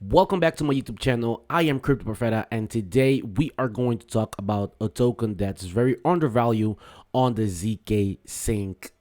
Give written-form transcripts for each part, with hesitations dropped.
Welcome back to my YouTube channel. I am Crypto Profeta, and today we are going to talk about a token that's very undervalued on the ZkSyncERA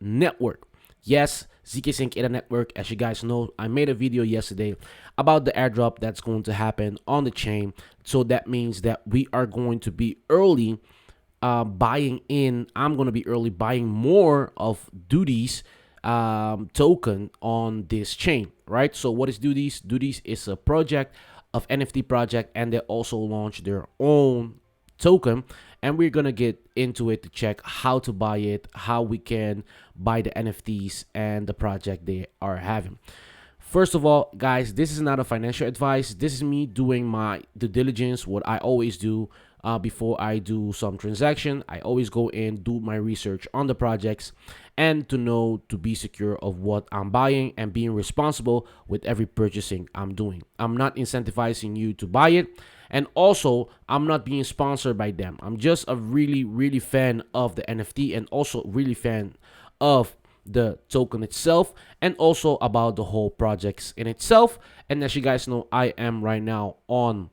network. Yes, ZkSyncERA network. As you guys know, I made a video yesterday about the airdrop that's going to happen on the chain. So that means that we are going to be early buying in. I'm going to be early buying more of duties token on this chain, right? So what is Duties? Duties is a project of NFT project, and they also launch their own token, and we're gonna get into it to check how to buy it, how we can buy the NFTs and the project they are having. First of all, guys, this is not a financial advice. This is me doing my due diligence, what I always do before I do some transaction. I always go in, do my research on the projects, and to be secure of what I'm buying and being responsible with every purchasing I'm doing. I'm not incentivizing you to buy it, and also I'm not being sponsored by them. I'm just a really fan of the NFT, and also really fan of the token itself, and also about the whole projects in itself. And as you guys know, I am right now on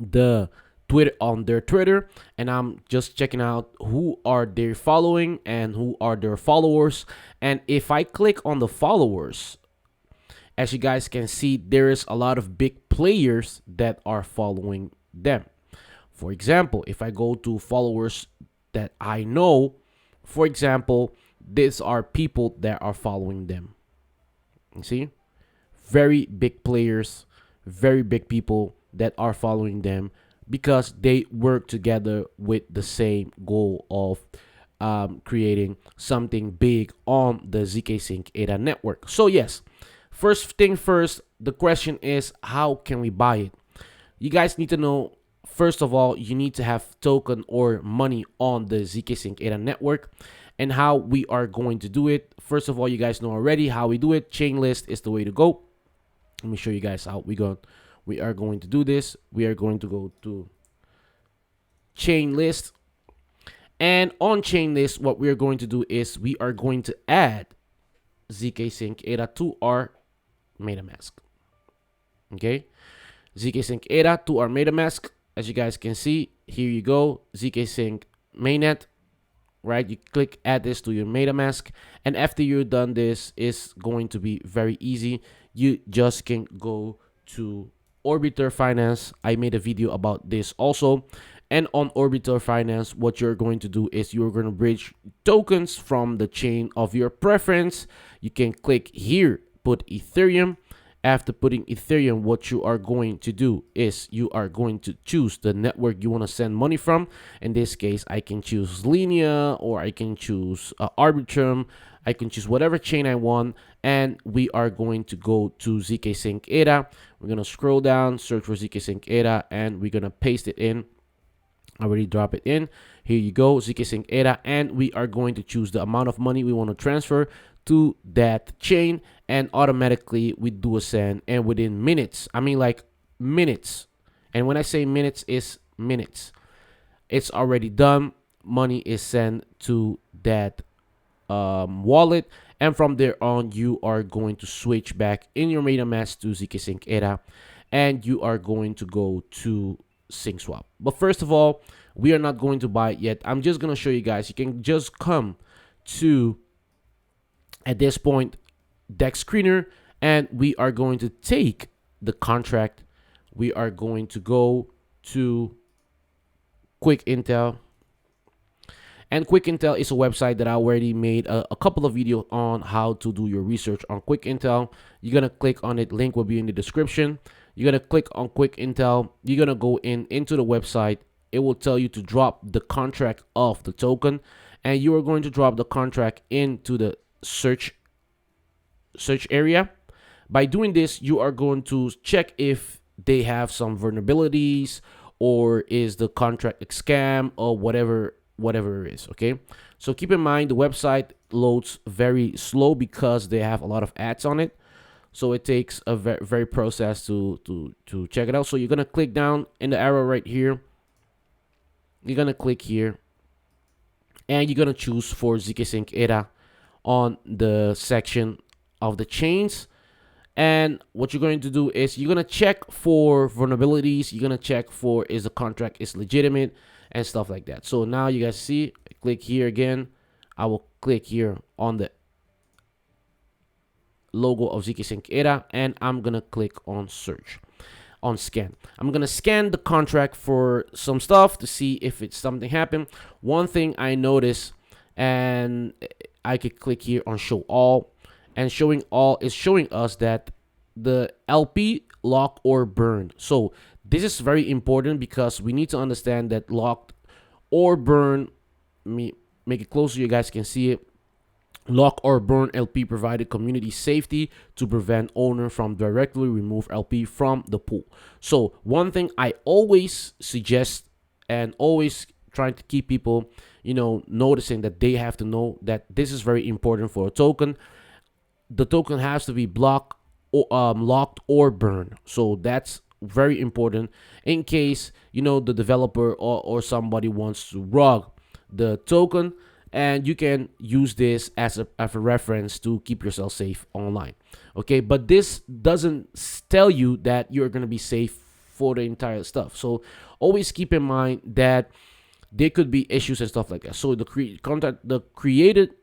the their Twitter, and I'm just checking out who are they following and who are their followers. And if I click on the followers, as you guys can see, there is a lot of big players that are following them. For example, if I go to followers that I know, for example, these are people that are following them. You see, very big players, very big people that are following them, because they work together with the same goal of creating something big on the ZkSyncERA network. So yes, first thing first, the question is, how can we buy it? You guys need to know, first of all, you need to have token or money on the ZkSyncERA network. And how we are going to do it, first of all, you guys know already how we do it. Chain list is the way to go. Let me show you guys how we are going to do this. We are going to go to chain list, and on chain list, what we are going to do is we are going to add zkSyncERA to our MetaMask. Okay, zkSyncERA to our MetaMask. As you guys can see, here you go, zkSync mainnet. Right, you click add this to your MetaMask, and after you're done, this is going to be very easy. You just can go to Orbiter Finance. I made a video about this also. And on Orbiter Finance, what you're going to do is you're going to bridge tokens from the chain of your preference. You can click here, put Ethereum. After putting Ethereum, what you are going to do is you are going to choose the network you want to send money from. In this case, I can choose Linea, or I can choose Arbitrum. I can choose whatever chain I want, and we are going to go to zkSyncERA. We're going to scroll down, search for zkSyncERA, and we're going to paste it in. I already drop it in. Here you go, zkSyncERA, and we are going to choose the amount of money we want to transfer to that chain, and automatically we do a send, and within minutes, I mean like minutes, and when I say minutes, is minutes, it's already done. Money is sent to that wallet, and from there on, you are going to switch back in your MetaMask to zkSyncERA, and you are going to go to ZkSwap. But first of all, we are not going to buy it yet. I'm just going to show you guys. You can just come to, at this point, DEX screener, and we are going to take the contract. We are going to go to Quick Intel, and Quick Intel is a website that I already made a couple of videos on how to do your research on Quick Intel. You're gonna click on it, link will be in the description. You're gonna click on Quick Intel. You're gonna go into the website. It will tell you to drop the contract of the token, and you are going to drop the contract into the search area. By doing this, you are going to check if they have some vulnerabilities, or is the contract a scam, or whatever it is. Okay, so keep in mind the website loads very slow because they have a lot of ads on it, so it takes a very process to check it out. So you're gonna click down in the arrow right here. You're gonna click here, and you're gonna choose for zkSyncERA on the section of the chains, And what you're going to do is you're going to check for vulnerabilities. You're going to check for is the contract is legitimate and stuff like that. So now you guys see, click here again. I will click here on the logo of ZksyncERA, and I'm going to click on search, on scan. I'm going to scan the contract for some stuff to see if it's something happened. One thing I noticed, and I could click here on show all, and showing all is showing us that the LP lock or burn. So this is very important because we need to understand that locked or burn, me make it closer, you guys can see it. Lock or burn LP provided community safety to prevent owner from directly remove LP from the pool. So one thing I always suggest and always trying to keep people, noticing that they have to know that this is very important for a token. The token has to be blocked or locked or burned. So that's very important in case the developer or somebody wants to rug the token, and you can use this as a reference to keep yourself safe online. Okay, but this doesn't tell you that you're going to be safe for the entire stuff. So always keep in mind that there could be issues and stuff like that. So the created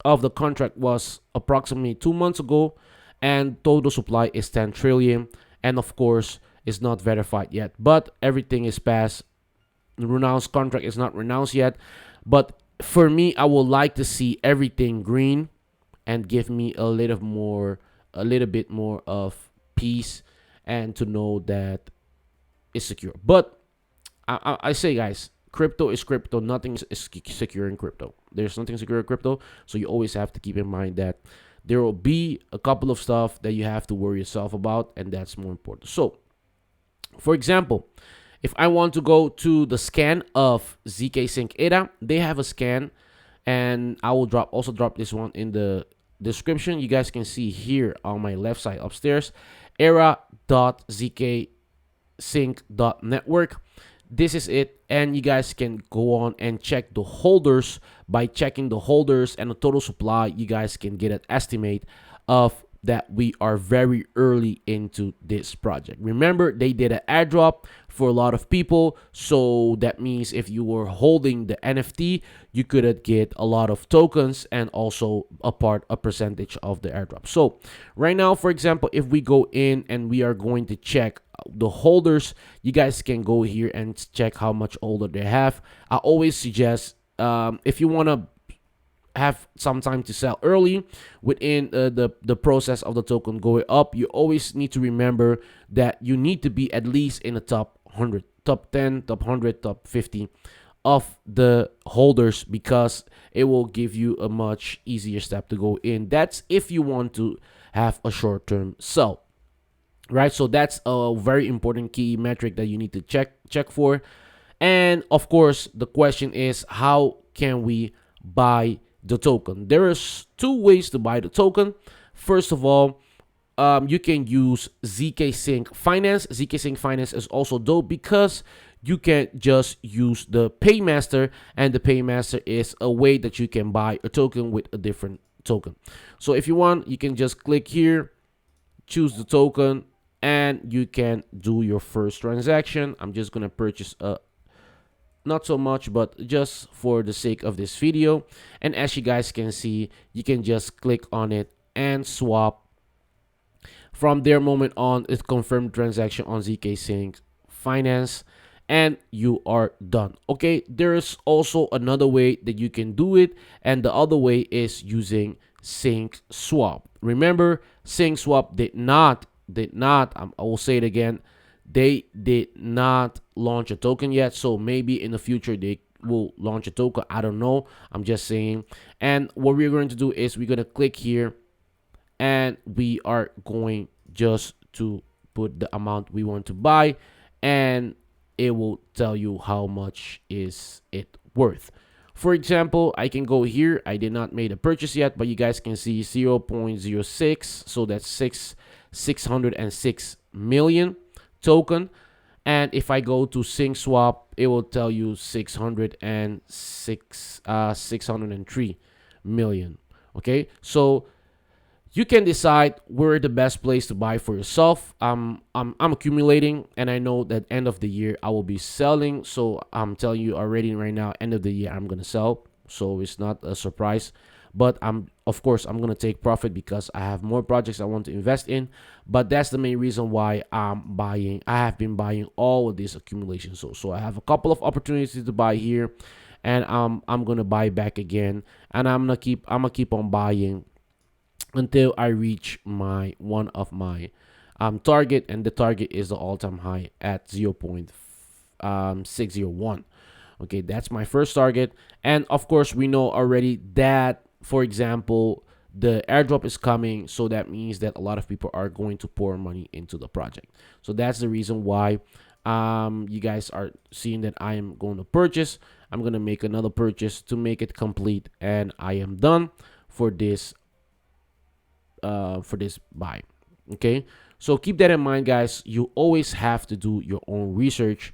of the contract was approximately 2 months ago, and total supply is 10 trillion, and of course is not verified yet, but everything is passed. The renounced contract is not renounced yet, but for me, I would like to see everything green and give me a little bit more of peace and to know that it's secure. But I say, guys, crypto is crypto. Nothing is secure in crypto. There's nothing secure in crypto. So you always have to keep in mind that there will be a couple of stuff that you have to worry yourself about, and that's more important. So, for example, if I want to go to the scan of ZksyncERA, they have a scan, and I will also drop this one in the description. You guys can see here on my left side upstairs, era.zkSync.network. This is it, and you guys can go on and check the holders. By checking the holders and the total supply, you guys can get an estimate of that we are very early into this project. Remember, they did an airdrop for a lot of people, so that means if you were holding the NFT, you could get a lot of tokens and also a percentage of the airdrop. So right now, for example, if we go in and we are going to check the holders, you guys can go here and check how much holder they have. I always suggest, if you want to have some time to sell early within the process of the token going up, you always need to remember that you need to be at least in the top 100, top 10, top 100, top 50 of the holders, because it will give you a much easier step to go in. That's if you want to have a short-term sell, right? So that's a very important key metric that you need to check for. And of course, the question is, how can we buy the token? There is two ways to buy the token. First of all, you can use ZkSync Finance. ZkSync Finance is also dope because you can just use the Paymaster, and the Paymaster is a way that you can buy a token with a different token. So if you want, you can just click here, choose the token, and you can do your first transaction. I'm just gonna purchase not so much, but just for the sake of this video. And as you guys can see, you can just click on it and swap. From their moment on, it confirmed transaction on ZkSync Finance, and you are done. Okay, there is also another way that you can do it, and the other way is using zkSwap. Remember, zkSwap did not, I will say it again, they did not launch a token yet. So maybe in the future they will launch a token. I don't know. I'm just saying. And what we're going to do is we're going to click here, and we are going just to put the amount we want to buy, and it will tell you how much is it worth. For example, I can go here. I did not make a purchase yet, but you guys can see 0.06. So that's 606 million token. And if I go to ZkSwap, it will tell you 603 million. Okay, so You can decide where the best place to buy for yourself. I'm accumulating, and I know that end of the year I will be selling. So I'm telling you already right now, end of the year I'm gonna sell. So it's not a surprise, but of course I'm gonna take profit because I have more projects I want to invest in. But that's the main reason why I'm buying. I have been buying all of this accumulation. So I have a couple of opportunities to buy here, and I'm gonna buy back again, and I'm gonna keep on buying until I reach my one of my target, and the target is the all-time high at 0.601. Okay, that's my first target. And of course, we know already that, for example, the airdrop is coming, so that means that a lot of people are going to pour money into the project. So that's the reason why you guys are seeing that I am going to purchase. I'm going to make another purchase to make it complete, and I am done for this buy. Okay, so keep that in mind, guys. You always have to do your own research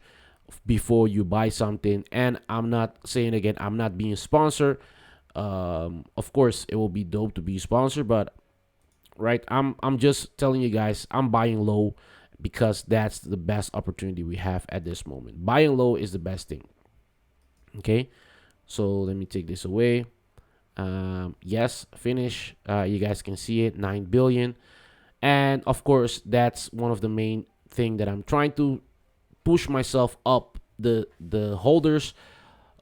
before you buy something. And I'm not saying, again, I'm not being sponsored. Of course it will be dope to be sponsored, but right, I'm just telling you guys, I'm buying low because that's the best opportunity we have at this moment. Buying low is the best thing. Okay, so let me take this away. Yes, finish. You guys can see it, 9 billion. And of course, that's one of the main thing that I'm trying to push myself up, the holders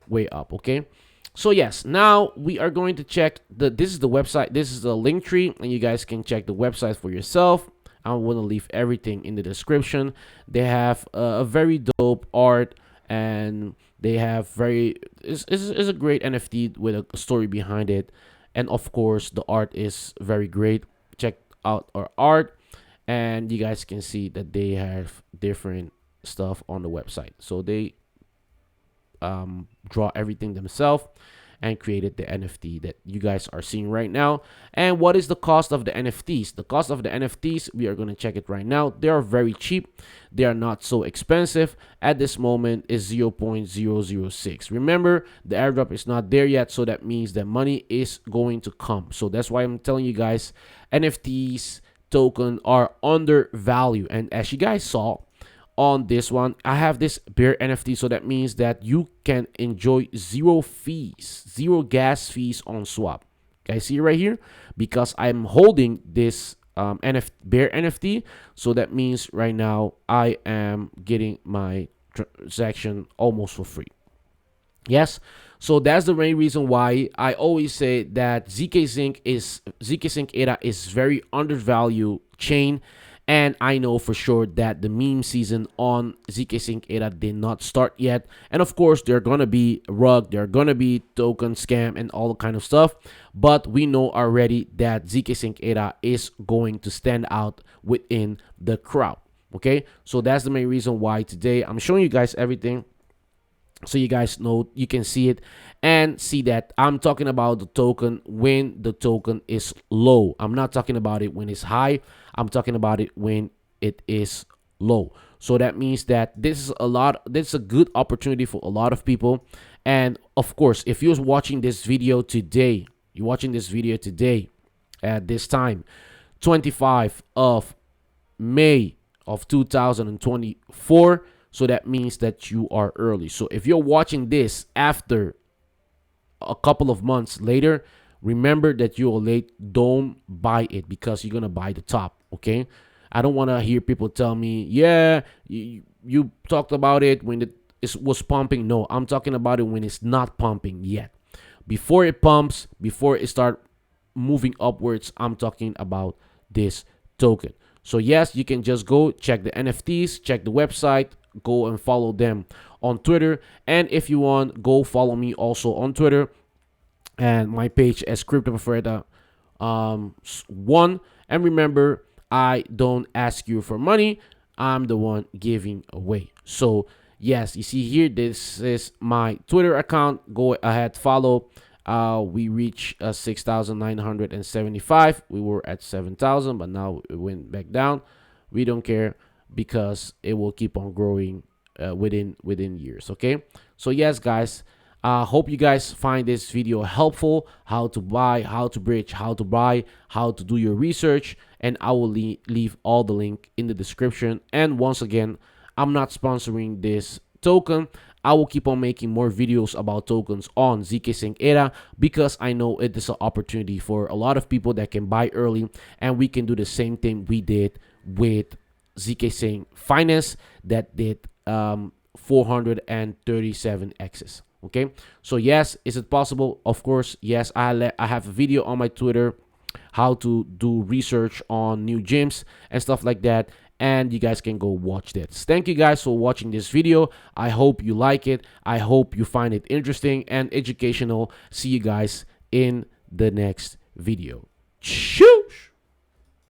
way up. Okay, so yes, now we are going to check this is the website, this is the link tree, and you guys can check the website for yourself. I'm going to leave everything in the description. They have a very dope art, and they have it's a great NFT with a story behind it. And of course, the art is very great. Check out our art, and you guys can see that they have different stuff on the website. So they draw everything themselves and created the NFT that you guys are seeing right now. And what is the cost of the NFTs? The cost of the NFTs, we are going to check it right now. They are very cheap. They are not so expensive. At this moment is 0.006. Remember, the airdrop is not there yet, so that means that money is going to come. So that's why I'm telling you guys, NFTs token are undervalued. And as you guys saw on this one, I have this bear NFT, so that means that you can enjoy zero gas fees on swap. Guys, see right here, because I'm holding this bear NFT, so that means right now I am getting my transaction almost for free. Yes, so that's the main reason why I always say that ZksyncERA is very undervalued chain. And I know for sure that the meme season on ZksyncERA did not start yet. And of course, they're going to be rug, they're going to be token scam and all kind of stuff. But we know already that ZksyncERA is going to stand out within the crowd. Okay, so that's the main reason why today I'm showing you guys everything, so you guys know, you can see it and see that I'm talking about the token when the token is low. I'm not talking about it when it's high. I'm talking about it when it is low. So that means that this is a good opportunity for a lot of people. And of course, if you're watching this video today, at this time, 25 of May of 2024, so that means that you are early. So if you're watching this after a couple of months later, remember that you're late. Don't buy it because you're gonna buy the top. Okay, I don't want to hear people tell me, yeah, you talked about it when it was pumping. No, I'm talking about it when it's not pumping yet. Before it pumps, before it start moving upwards, I'm talking about this token. So yes, you can just go check the NFTs, check the website, go and follow them on Twitter. And if you want, go follow me also on Twitter and my page as CryptoProfeta 1. And remember, I don't ask you for money. I'm the one giving away. So yes, you see here, this is my Twitter account. Go ahead, follow. We reached 6,975. We were at 7,000, but now it went back down. We don't care because it will keep on growing within years. Okay, so yes, guys, Hope you guys find this video helpful. How to buy, how to bridge, how to buy, how to do your research, and I will leave all the link in the description. And once again, I'm not sponsoring this token. I will keep on making more videos about tokens on ZksyncERA because I know it is an opportunity for a lot of people that can buy early, and we can do the same thing we did with ZkSync Finance that did 437 X's. Okay, so yes, is it possible? Of course, yes. I have a video on my Twitter how to do research on new gyms and stuff like that, and you guys can go watch that. Thank you guys for watching this video. I hope you like it. I hope you find it interesting and educational. See you guys in the next video. Cheers.